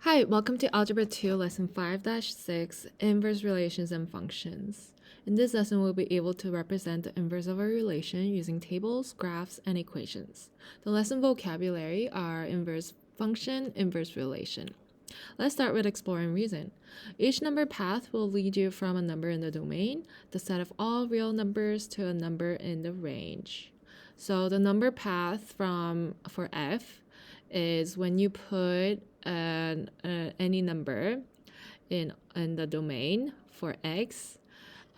Hi, welcome to Algebra 2, Lesson 5-6, Inverse Relations and Functions. In this lesson, we'll be able to represent the inverse of a relation using tables, graphs, and equations. The lesson vocabulary are inverse function, inverse relation. Let's start with exploring reason. Each number path will lead you from a number in the domain, the set of all real numbers, to a number in the range. So the number path for f is when you put any number in the domain for x,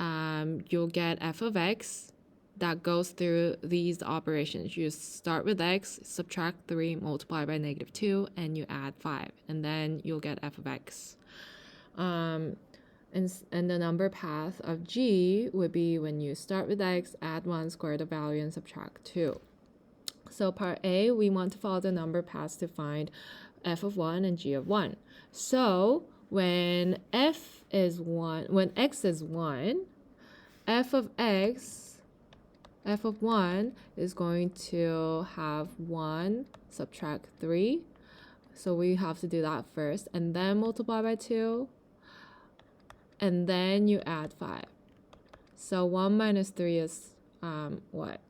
you'll get f of x that goes through these operations. You start with x, subtract 3, multiply by -2, and you add 5, and then you'll get f of x. And the number path of g would be when you start with x, add 1, square the value, and subtract 2. So part A, we want to follow the number paths to find f of 1 and g of 1. So when x is 1, f of 1 is going to have 1 subtract 3. So we have to do that first, and then multiply by 2, and then you add 5. So 1 minus 3 is what?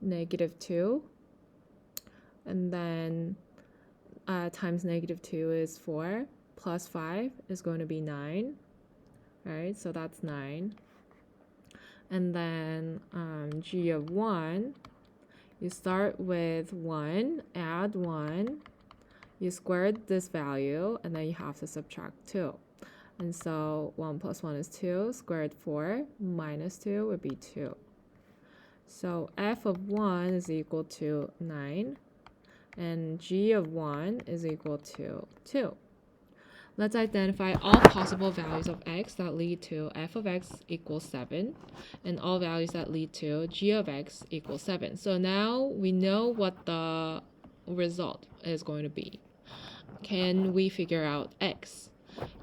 -2. And then times -2 is 4, plus 5 is going to be 9, right? So that's 9. And then g of 1, you start with 1, add 1, you squared this value, and then you have to subtract 2. And so 1 plus 1 is 2, squared 4, minus 2 would be 2. So f of 1 is equal to 9. And g of 1 is equal to 2. Let's identify all possible values of x that lead to f of x equals 7, and all values that lead to g of x equals 7. So now we know what the result is going to be. Can we figure out x?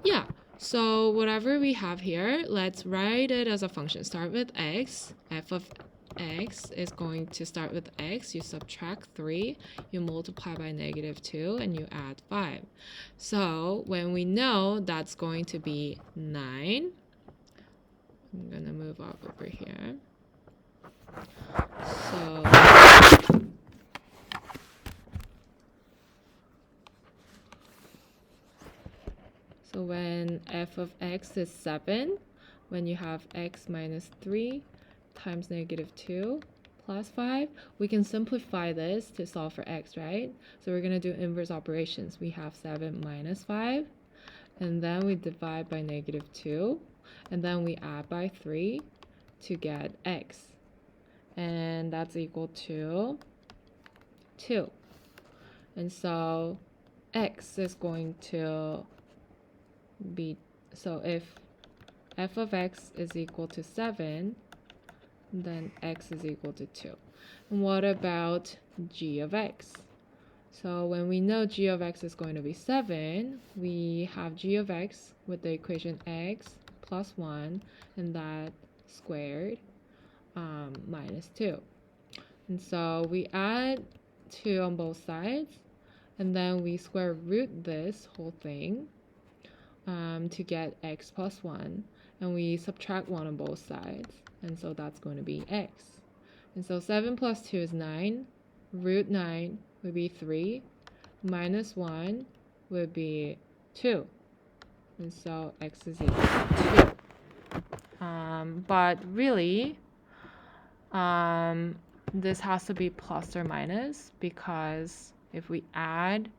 Yeah, so whatever we have here, let's write it as a function. Start with x, f of x is going to start with x, you subtract 3, you multiply by -2, and you add 5. So when we know that's going to be 9, I'm going to move up over here. So when f of x is 7, when you have x minus 3 times -2 plus 5, we can simplify this to solve for x, right? So we're going to do inverse operations. We have 7 minus 5, and then we divide by -2, and then we add by 3 to get x. And that's equal to 2. And so x is going to be, so if f of x is equal to 7, then x is equal to 2. And what about g of x? So when we know g of x is going to be 7, we have g of x with the equation x plus 1, and that squared minus 2. And so we add 2 on both sides, and then we square root this whole thing to get x plus 1, and we subtract 1 on both sides, and so that's going to be x. And so 7 plus 2 is 9, root 9 would be 3, minus 1 would be 2, and so x is equal to 2. But really, this has to be plus or minus, because if we add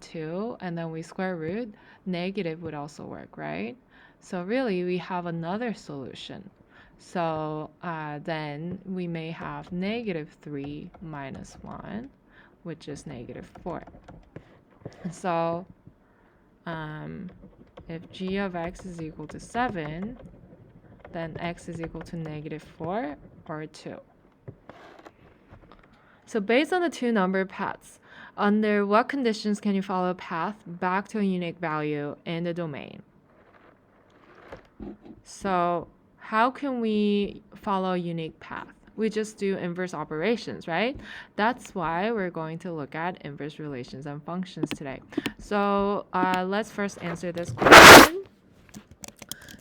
2 and then we square root, negative would also work, right? So really we have another solution. So then we may have -3 minus 1, which is -4. So if g of x is equal to 7, then x is equal to -4 or 2. So based on the two number paths, under what conditions can you follow a path back to a unique value in the domain? So how can we follow a unique path? we just do inverse operations, right? That's why we're going to look at inverse relations and functions today. So let's first answer this question.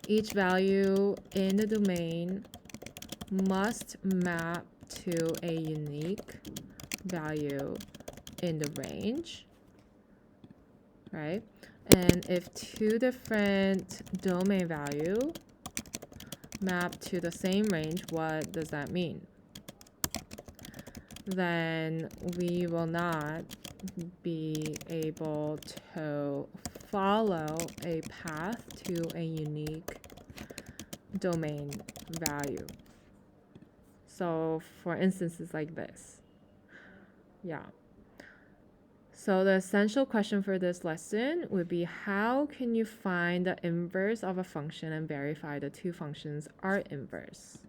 Each value in the domain must map to a unique value in the range, right? And if two different domain value map to the same range, what does that mean? Then we will not be able to follow a path to a unique domain value. So for instances like this. Yeah. So the essential question for this lesson would be, how can you find the inverse of a function and verify the two functions are inverse?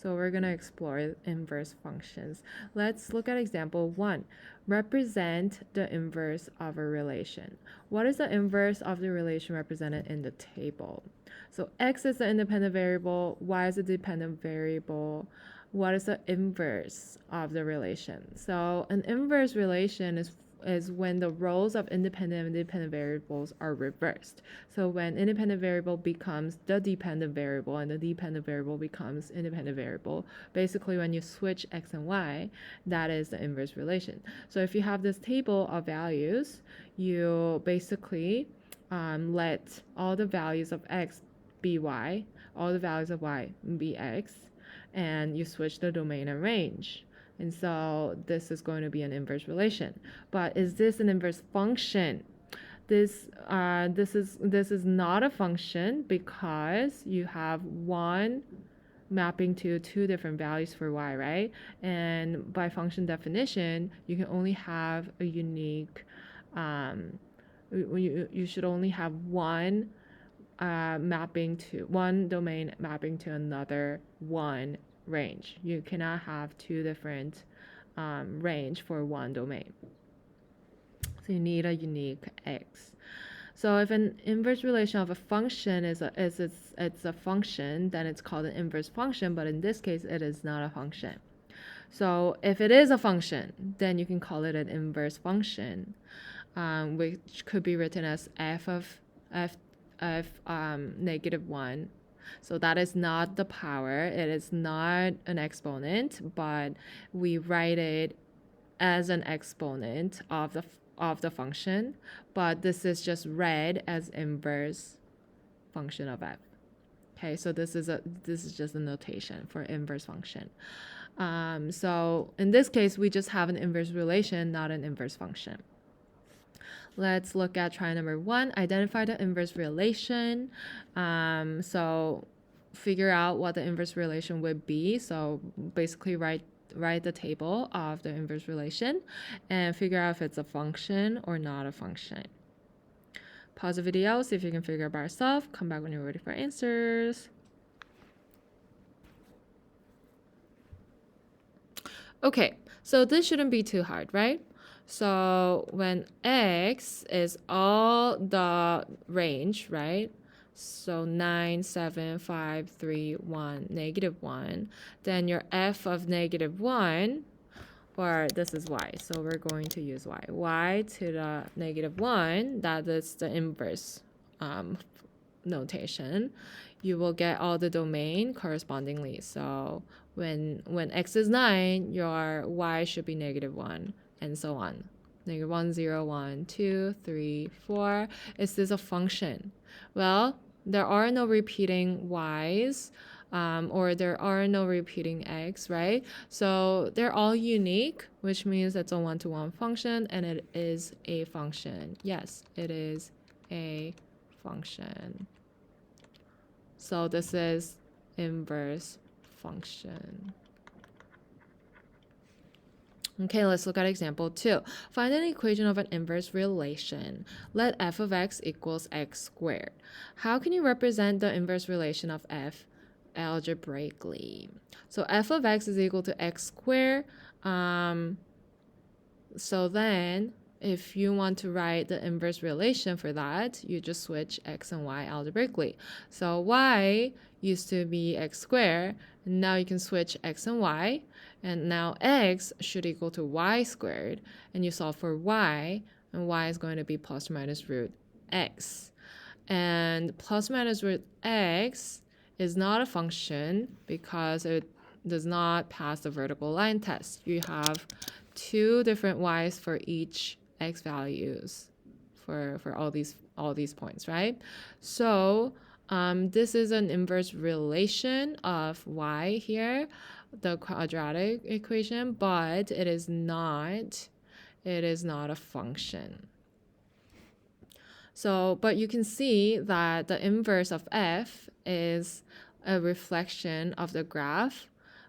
So we're going to explore inverse functions. Let's look at example 1. Represent the inverse of a relation. What is the inverse of the relation represented in the table? So x is the independent variable, y is the dependent variable. What is the inverse of the relation? So an inverse relation is when the roles of independent and dependent variables are reversed. So when independent variable becomes the dependent variable and the dependent variable becomes independent variable, basically when you switch x and y, that is the inverse relation. So if you have this table of values, you basically let all the values of x be y, all the values of y be x, and you switch the domain and range. And so this is going to be an inverse relation. But is this an inverse function? This is not a function because you have one mapping to two different values for y, right? And by function definition, you can only have a unique, you should only have one mapping to one domain mapping to another one range. You cannot have two different range for one domain. So you need a unique x. So if an inverse relation of a function it's a function, then it's called an inverse function, but in this case it is not a function. So if it is a function, then you can call it an inverse function, which could be written as f of -1. So that is not the power, it is not an exponent, but we write it as an exponent of the function, but this is just read as inverse function of f. Okay, so this is just a notation for inverse function. So in this case, we just have an inverse relation, not an inverse function. Let's look at try number 1. Identify the inverse relation. So figure out what the inverse relation would be. So basically write the table of the inverse relation and figure out if it's a function or not a function. Pause the video, see if you can figure it by yourself. Come back when you're ready for answers. Okay, so this shouldn't be too hard, right? So when x is all the range, right? So 9, 7, 5, 3, 1, -1, then your f of -1, or this is y, so we're going to use y to the -1, that is the inverse notation. You will get all the domain correspondingly. So when x is 9, your y should be -1, and so on. -1, 0, 1, 2, 3, 4. Is this a function? Well, there are no repeating y's, or there are no repeating x, right? So they're all unique, which means it's a one-to-one function, and it is a function. Yes, it is a function. So this is inverse function. Okay, let's look at example 2. Find an equation of an inverse relation. Let f of x equals x squared. How can you represent the inverse relation of f algebraically? So f of x is equal to x squared. So then if you want to write the inverse relation for that, you just switch x and y algebraically. So y used to be x squared, and now you can switch x and y, and now x should equal to y squared, and you solve for y, and y is going to be plus or minus root x. And plus or minus root x is not a function because it does not pass the vertical line test. You have two different y's for each x values for all these points, right? So this is an inverse relation of y here, the quadratic equation, but it is not a function. So, but you can see that the inverse of f is a reflection of the graph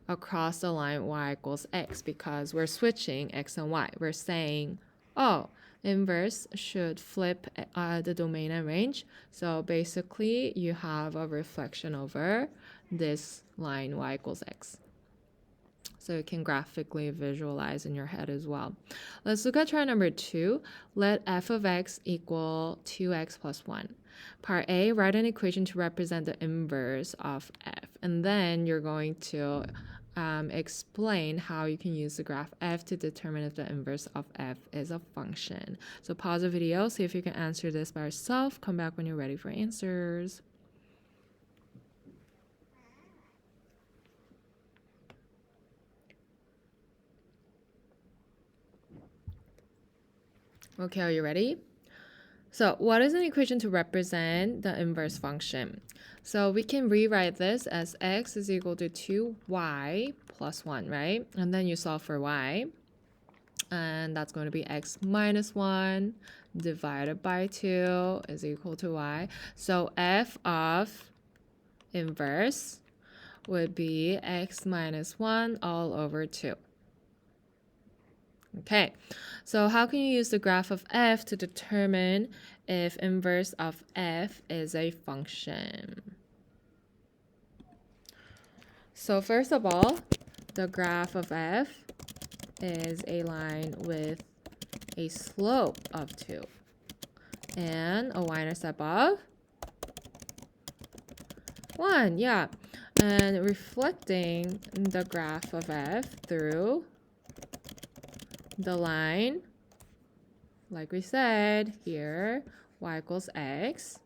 across the line y equals x, because we're switching x and y. We're saying, oh, inverse should flip the domain and range. So basically, you have a reflection over this line y equals x. So you can graphically visualize in your head as well. Let's look at try number 2. Let f of x equal 2x plus 1. Part A, write an equation to represent the inverse of f. And then you're going to explain how you can use the graph f to determine if the inverse of f is a function. So pause the video, see if you can answer this by yourself. Come back when you're ready for answers. Okay, are you ready? So what is an equation to represent the inverse function? So we can rewrite this as x is equal to 2y plus 1, right? And then you solve for y. And that's going to be x minus 1 divided by 2 is equal to y. So f of inverse would be x minus 1 all over 2. Okay, so how can you use the graph of f to determine if inverse of f is a function? So first of all, the graph of f is a line with a slope of 2 and a y-intercept of 1, yeah. And reflecting the graph of f through the line, like we said here, y equals x,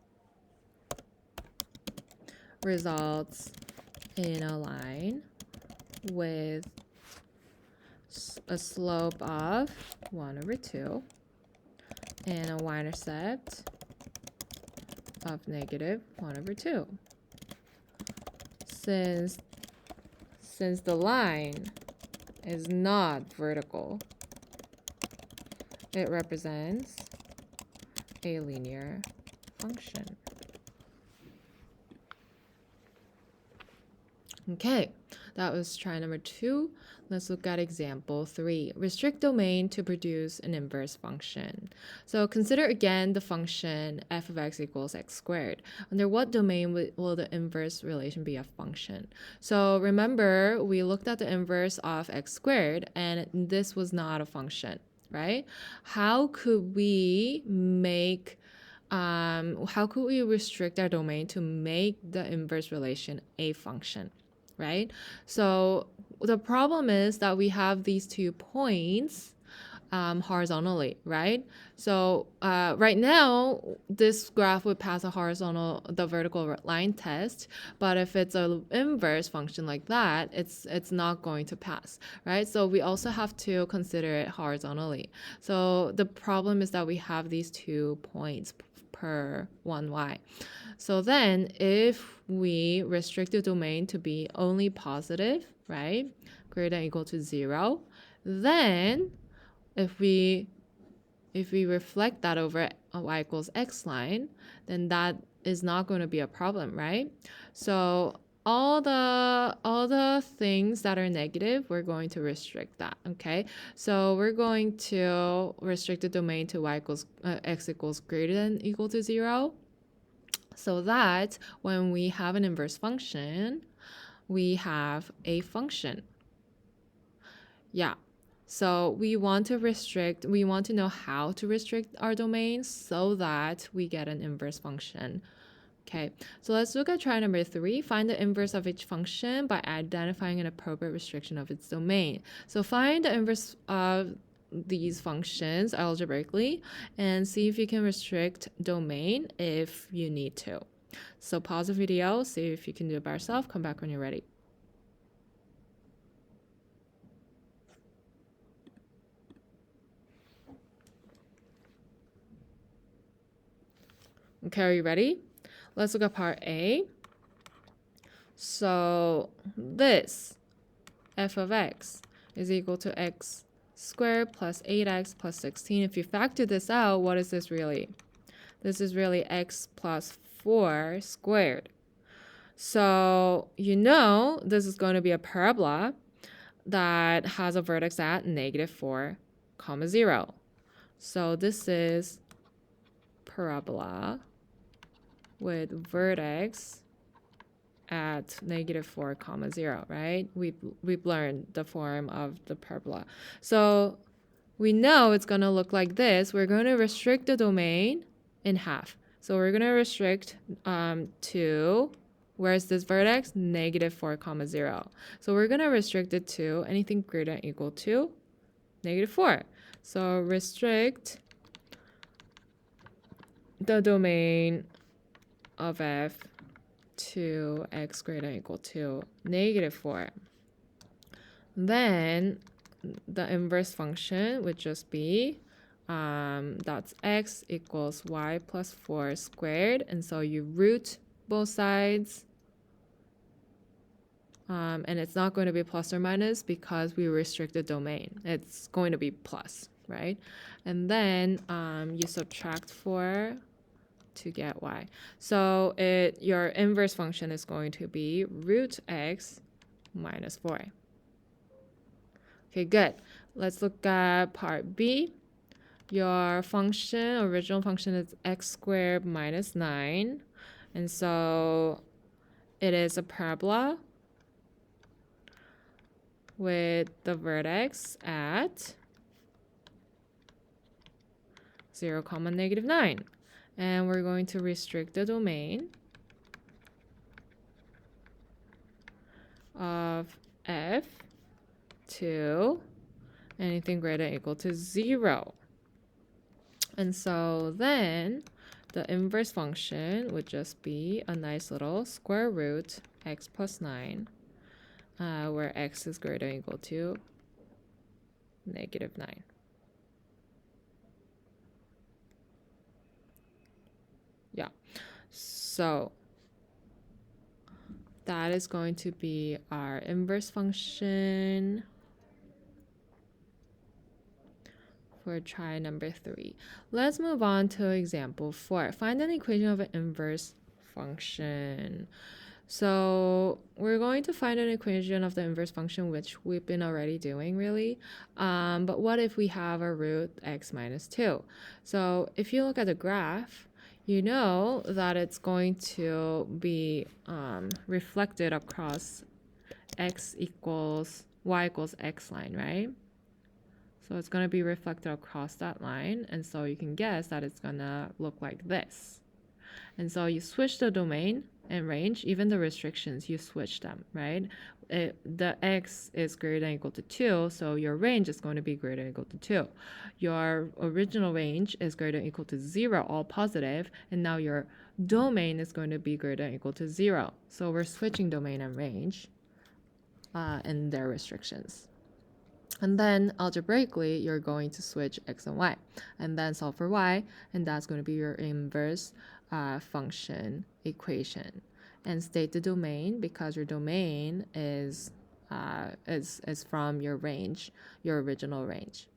results in a line with a slope of 1 over 2 and a y-intercept of negative 1 over 2. Since the line is not vertical, it represents a linear function. Okay, that was try number 2. Let's look at example 3. Restrict domain to produce an inverse function. So consider again the function f of x equals x squared. Under what domain will the inverse relation be a function? So remember, we looked at the inverse of x squared, and this was not a function, right? How could we restrict our domain to make the inverse relation a function, right? So the problem is that we have these 2 points horizontally, right? So right now, this graph would pass the vertical line test, but if it's an inverse function like that, it's not going to pass, right? So we also have to consider it horizontally. So the problem is that we have these 2 points per 1y. So then if we restrict the domain to be only positive, right, greater than or equal to 0, then if we reflect that over a y equals x line, then that is not going to be a problem, right? So all the things that are negative, we're going to restrict that, okay? So we're going to restrict the domain to x equals greater than or equal to 0, so that when we have an inverse function, we have a function. Yeah. So we want to know how to restrict our domain so that we get an inverse function. Okay, so let's look at try number 3. Find the inverse of each function by identifying an appropriate restriction of its domain. So find the inverse of these functions algebraically and see if you can restrict domain if you need to. So pause the video, see if you can do it by yourself, come back when you're ready. Okay, are you ready? Let's look at part A. So this f of x is equal to x squared plus 8x plus 16. If you factor this out, what is this really? This is really x plus 4 squared. So you know this is going to be a parabola that has a vertex at -4, 0. So this is parabola with vertex at -4, 0, right? We've learned the form of the parabola. So we know it's going to look like this. We're going to restrict the domain in half. So we're going to restrict to, where's this vertex? -4, 0. So we're going to restrict it to anything greater than or equal to -4. So restrict the domain of f to x greater than or equal to -4. Then the inverse function would just be that's x equals y plus 4 squared. And so you root both sides. And it's not going to be plus or minus because we restrict the domain. It's going to be plus, right? And then you subtract 4 to get y. So your inverse function is going to be root x minus 4. Okay, good. Let's look at part B. Your original function is x squared minus 9. And so it is a parabola with the vertex at 0, -9. And we're going to restrict the domain of f to anything greater than or equal to 0. And so then the inverse function would just be a nice little square root x plus 9, where x is greater than or equal to -9. Yeah, so that is going to be our inverse function for try number 3. Let's move on to example 4. Find an equation of an inverse function. So we're going to find an equation of the inverse function, which we've been already doing really. But what if we have a root x minus 2? So if you look at the graph, you know that it's going to be reflected across y equals x line, right? So it's going to be reflected across that line. And so you can guess that it's going to look like this. And so you switch the domain and range, even the restrictions, you switch them, right? The x is greater than or equal to 2, so your range is going to be greater than or equal to 2. Your original range is greater than or equal to 0, all positive, and now your domain is going to be greater than or equal to 0. So we're switching domain and range and their restrictions. And then algebraically, you're going to switch x and y, and then solve for y, and that's going to be your inverse function equation. And state the domain because your domain is from your range, your original range.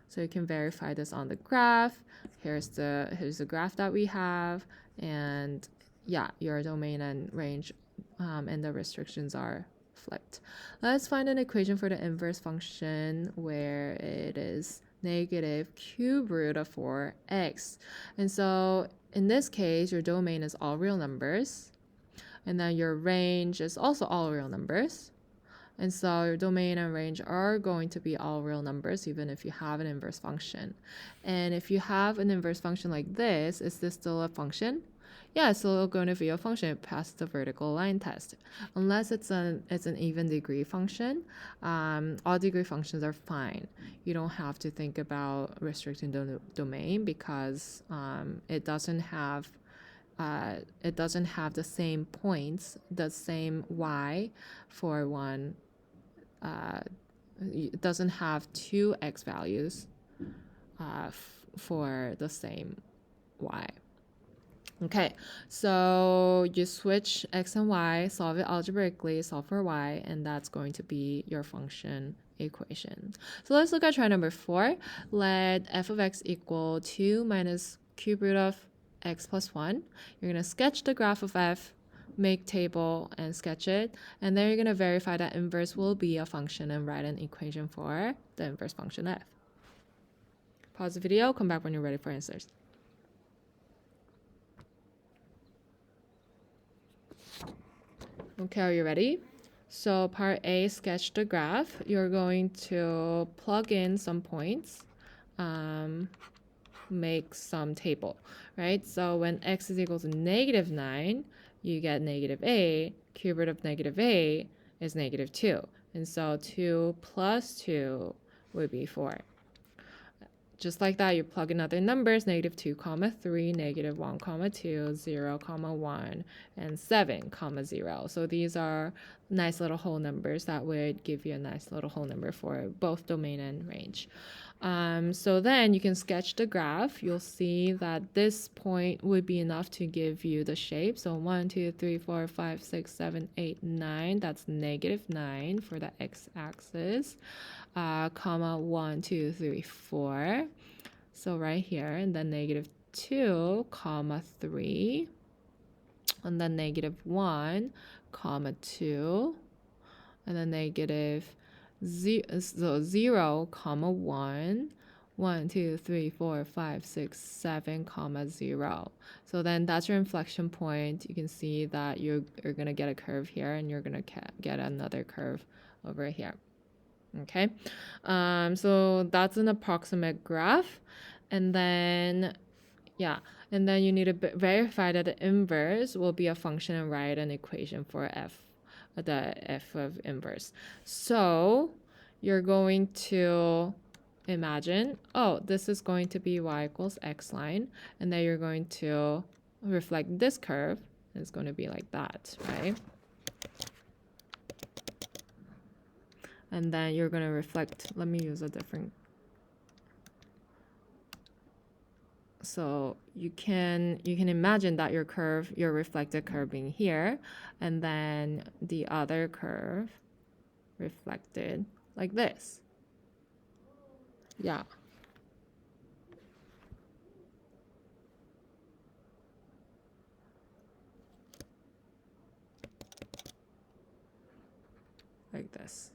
So you can verify this on the graph. Here's the graph that we have, and yeah, your domain and range and the restrictions are flipped. Let's find an equation for the inverse function where it is -cube root of 4x. And so in this case, your domain is all real numbers, and then your range is also all real numbers. And so your domain and range are going to be all real numbers, even if you have an inverse function. And if you have an inverse function like this, is this still a function? Yeah, it's still going to be a function. It passed the vertical line test. Unless it's an even degree function, all degree functions are fine. You don't have to think about restricting the domain because it doesn't have the same points, the same y for one. It doesn't have two x values for the same y. Okay, so you switch x and y, solve it algebraically, solve for y, and that's going to be your function equation. So let's look at try number 4. Let f of x equal 2 minus cube root of x plus 1. You're going to sketch the graph of f, make table, and sketch it. And then you're going to verify that inverse will be a function and write an equation for the inverse function f. Pause the video, come back when you're ready for answers. Okay, are you ready? So part A, sketch the graph. You're going to plug in some points, make some table, right? So when x is equal to -9, you get -a. Cube root of -a is -2. And so 2 plus 2 would be 4. Just like that, you plug in other numbers, -2, 3, -1, 2, 0, 1, and 7, 0. So these are nice little whole numbers that would give you a nice little whole number for both domain and range. So then you can sketch the graph. You'll see that this point would be enough to give you the shape. So 1, 2, 3, 4, 5, 6, 7, 8, 9. That's -9 for the x-axis. Comma 1, 2, 3, 4. So right here, and then -2, comma 3, and then -1, comma 2, and then -0, comma 1. 1, 2, 3, 4, 5, 6, 7, comma 0. So then that's your inflection point. You can see that you're going to get a curve here, and you're going to get another curve over here. Okay, so that's an approximate graph. And then, and then you need to verify that the inverse will be a function and write an equation for the f of inverse. So you're going to imagine, oh, this is going to be y equals x line, and then you're going to reflect this curve, and it's going to be like that, right? And then you're going to reflect, let me use a different. So you can imagine that your reflected curve being here, and then the other curve reflected like this. Yeah. Like this.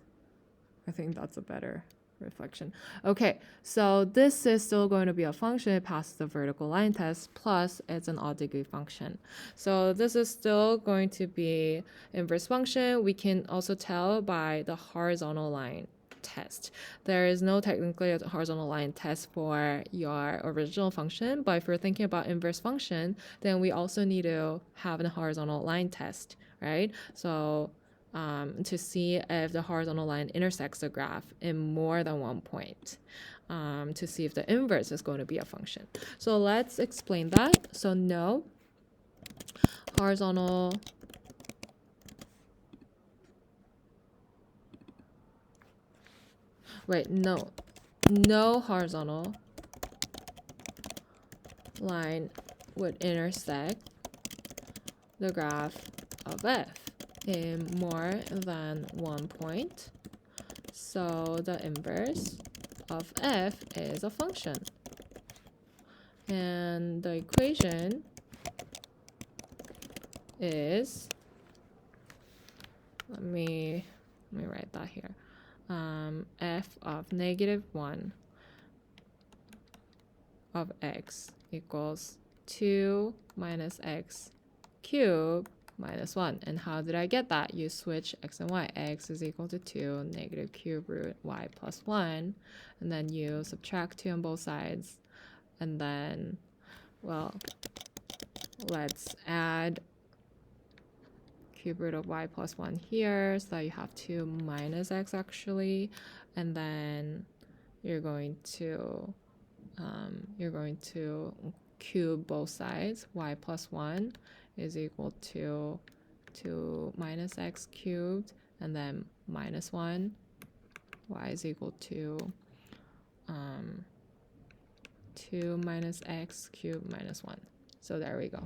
I think that's a better reflection. Okay, so this is still going to be a function. It passes the vertical line test, plus it's an odd degree function. So this is still going to be inverse function. We can also tell by the horizontal line test. There is no technically a horizontal line test for your original function, but if you're thinking about inverse function, then we also need to have a horizontal line test, right? So to see if the horizontal line intersects the graph in more than one point, to see if the inverse is going to be a function. So let's explain that. So no horizontal no horizontal line would intersect the graph of f in more than one point. So the inverse of f is a function. And the equation is, let me write that here. F of -1 of x equals 2 minus x cubed minus 1. And how did I get that? You switch x and y. X is equal to 2, negative cube root y plus 1. And then you subtract 2 on both sides. And then, well, let's add cube root of y plus 1 here, so that you have 2 minus x actually. And then you're going to cube both sides. Y plus 1 is equal to 2 minus x cubed, and then minus 1. Y is equal to 2 minus x cubed minus 1. So there we go.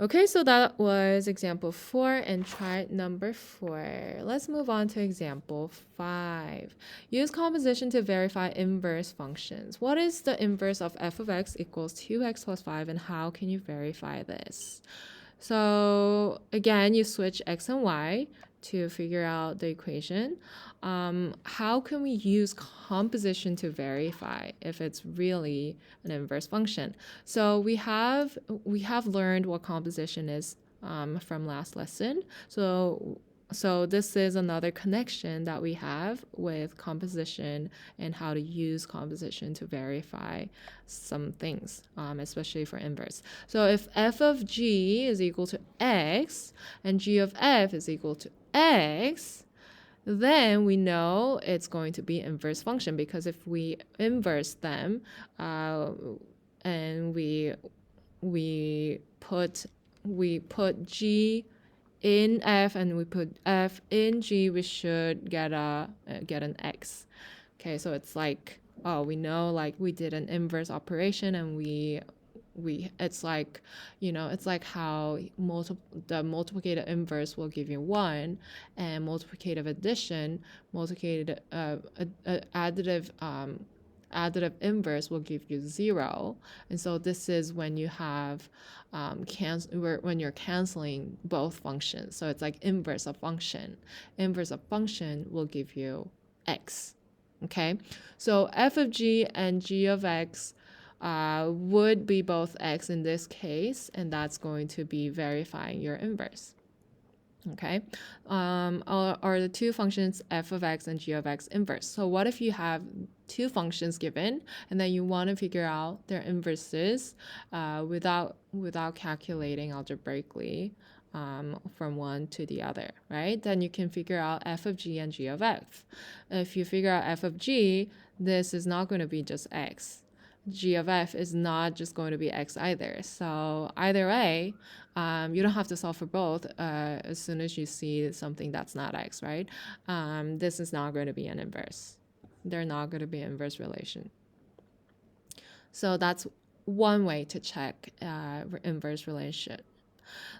Okay, so that was example 4, and try number 4. Let's move on to example 5. Use composition to verify inverse functions. What is the inverse of f of x equals 2x plus 5, and how can you verify this? So again, you switch x and y to figure out the equation. How can we use composition to verify if it's really an inverse function? So we have learned what composition is from last lesson. So this is another connection that we have with composition and how to use composition to verify some things, especially for inverse. So if f of g is equal to x and g of f is equal to x, then we know it's going to be inverse function, because if we inverse them and we put g in f and we put f in g, we should get an x. Okay, so it's like, oh, we know like we did an inverse operation, and we it's like, it's like how the multiplicative inverse will give you 1, and multiplicative addition, additive inverse will give you 0. And so this is when you have when you're canceling both functions. So it's like inverse of function. Inverse of function will give you x. Okay, so f of g and g of x would be both x in this case, and that's going to be verifying your inverse. Okay, are the two functions f of x and g of x inverse? So what if you have two functions given, and then you want to figure out their inverses without calculating algebraically from one to the other, right? Then you can figure out f of g and g of f. If you figure out f of g, this is not going to be just x. G of f is not just going to be x either. So either way, you don't have to solve for both as soon as you see something that's not x, right? This is not going to be an inverse. They're not going to be an inverse relation. So that's one way to check inverse relation.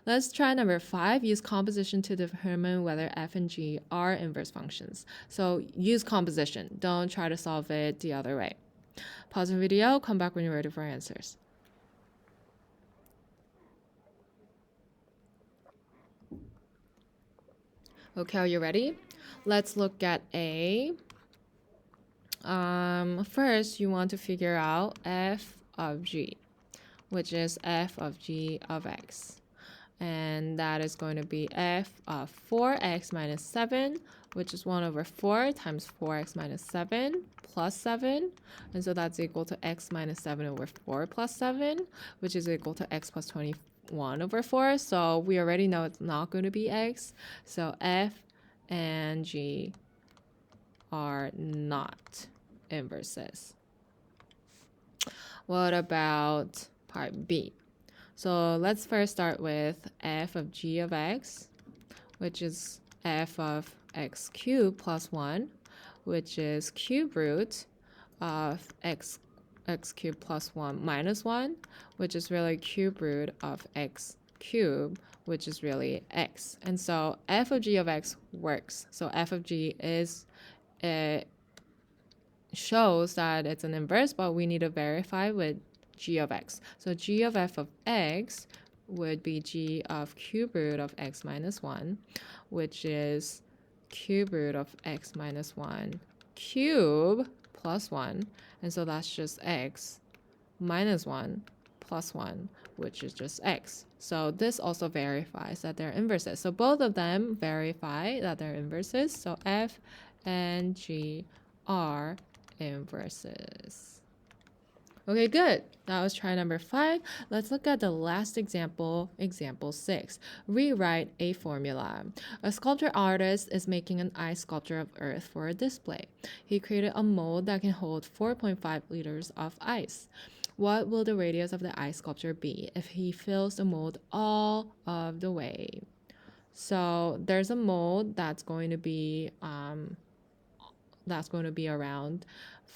Let's try number 5. Use composition to determine whether f and g are inverse functions. So use composition. Don't try to solve it the other way. Pause the video, come back when you're ready for answers. Okay, are you ready? Let's look at A. First, you want to figure out f of g, which is f of g of x. And that is going to be f of 4x minus 7, which is 1 over 4 times 4x minus 7 plus 7. And so that's equal to x minus 7 over 4 plus 7, which is equal to x plus 21 over 4. So we already know it's not going to be x. So f and g are not inverses. What about part B? So let's first start with f of g of x, which is f of x cubed plus 1, which is cube root of x cubed plus 1 minus 1, which is really cube root of x cubed, which is really x. And so f of g of x works. So f of g shows that it's an inverse, but we need to verify with g of x. So g of f of x would be g of cube root of x minus 1, which is cube root of x minus 1 cube plus 1. And so that's just x minus 1 plus 1, which is just x. So this also verifies that they're inverses. So both of them verify that they're inverses. So f and g are inverses. Okay, good. That was try number 5. Let's look at the last example, example 6. Rewrite a formula. A sculpture artist is making an ice sculpture of Earth for a display. He created a mold that can hold 4.5 liters of ice. What will the radius of the ice sculpture be if he fills the mold all of the way? So there's a mold that's going to be around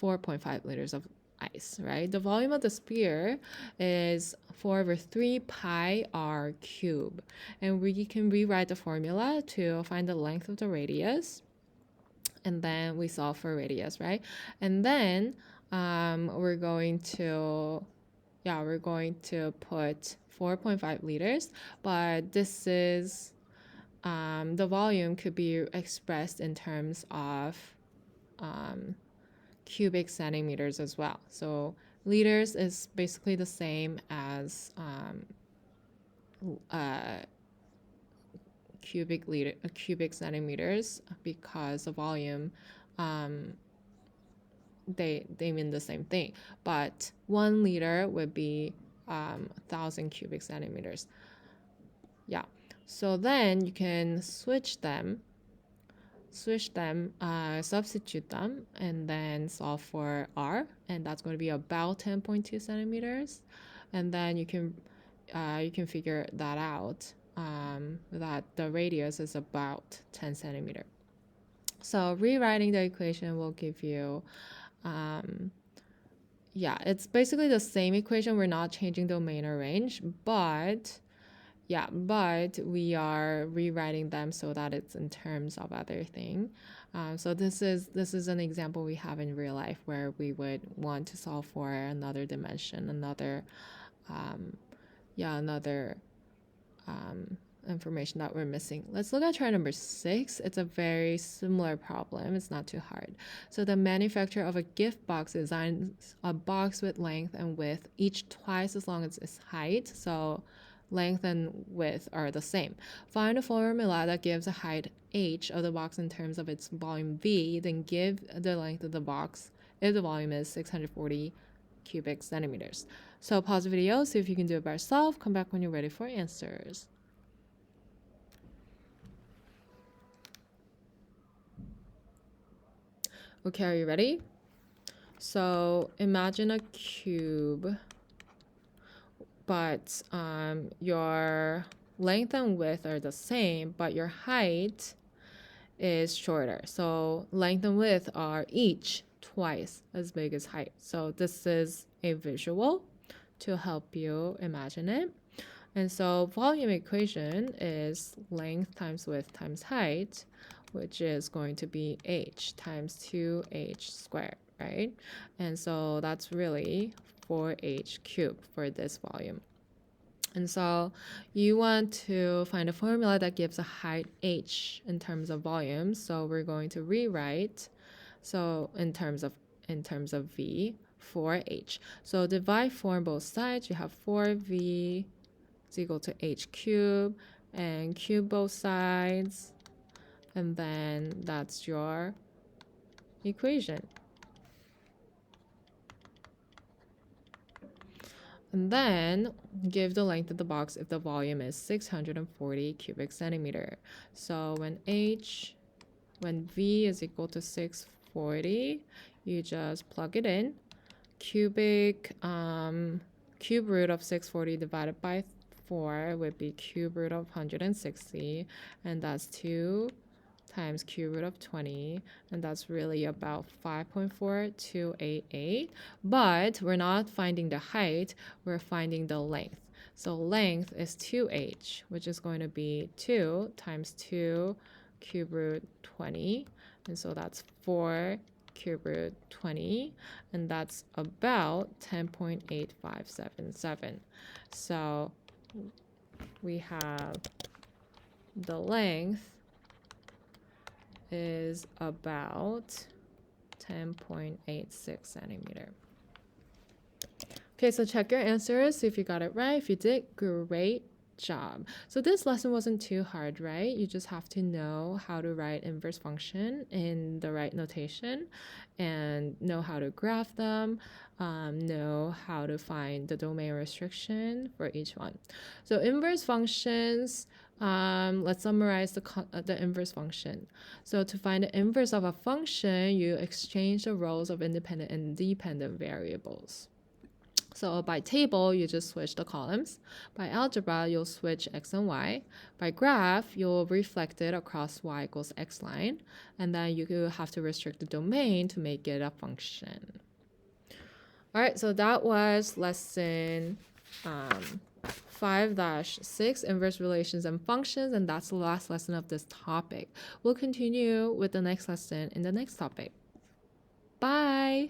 4.5 liters of ice, right? The volume of the sphere is 4/3 pi r cube. And we can rewrite the formula to find the length of the radius. And then we solve for radius, right? And then we're going to put 4.5 liters, but this is the volume could be expressed in terms of cubic centimeters as well. So liters is basically the same as cubic centimeters, because the volume they mean the same thing, but 1 liter would be 1,000 cubic centimeters. Yeah, so then you can substitute them, and then solve for r, and that's going to be about 10.2 centimeters. And then you can figure that out, that the radius is about 10 centimeter. So rewriting the equation will give you it's basically the same equation. We're not changing domain or range, but we are rewriting them so that it's in terms of other thing. So this is an example we have in real life where we would want to solve for another dimension, another information that we're missing. Let's look at try number 6. It's a very similar problem. It's not too hard. So the manufacturer of a gift box designs a box with length and width each twice as long as its height. So length and width are the same. Find a formula that gives the height h of the box in terms of its volume v, then give the length of the box if the volume is 640 cubic centimeters. So pause the video, see if you can do it by yourself. Come back when you're ready for answers. Okay, are you ready? So imagine a cube, but your length and width are the same, but your height is shorter. So length and width are each twice as big as height. So this is a visual to help you imagine it. And so volume equation is length times width times height, which is going to be h times 2h squared, right? And so that's really 4h cubed for this volume. And so you want to find a formula that gives a height h in terms of volume. So we're going to rewrite, so in terms of v, 4h. So divide 4 on both sides. You have 4v is equal to h cubed, and cube both sides, and then that's your equation. And then give the length of the box if the volume is 640 cubic centimeter. So when v is equal to 640, you just plug it in. Cube root of 640 divided by 4 would be cube root of 160, and that's 2 times cube root of 20, and that's really about 5.4288. But we're not finding the height, we're finding the length. So length is 2h, which is going to be 2 times 2 cube root 20, and so that's 4 cube root 20, and that's about 10.8577. So we have the length is about 10.86 centimeter. Okay, so check your answers, see if you got it right. If you did, great job. So this lesson wasn't too hard, right? You just have to know how to write inverse function in the right notation and know how to graph them, know how to find the domain restriction for each one. So inverse functions, let's summarize the inverse function. So to find the inverse of a function, you exchange the roles of independent and dependent variables. So by table, you just switch the columns. By algebra, you'll switch x and y. By graph, you'll reflect it across y equals x line. And then you have to restrict the domain to make it a function. All right, so that was lesson 5-6, inverse relations and functions. And that's the last lesson of this topic. We'll continue with the next lesson in the next topic. Bye!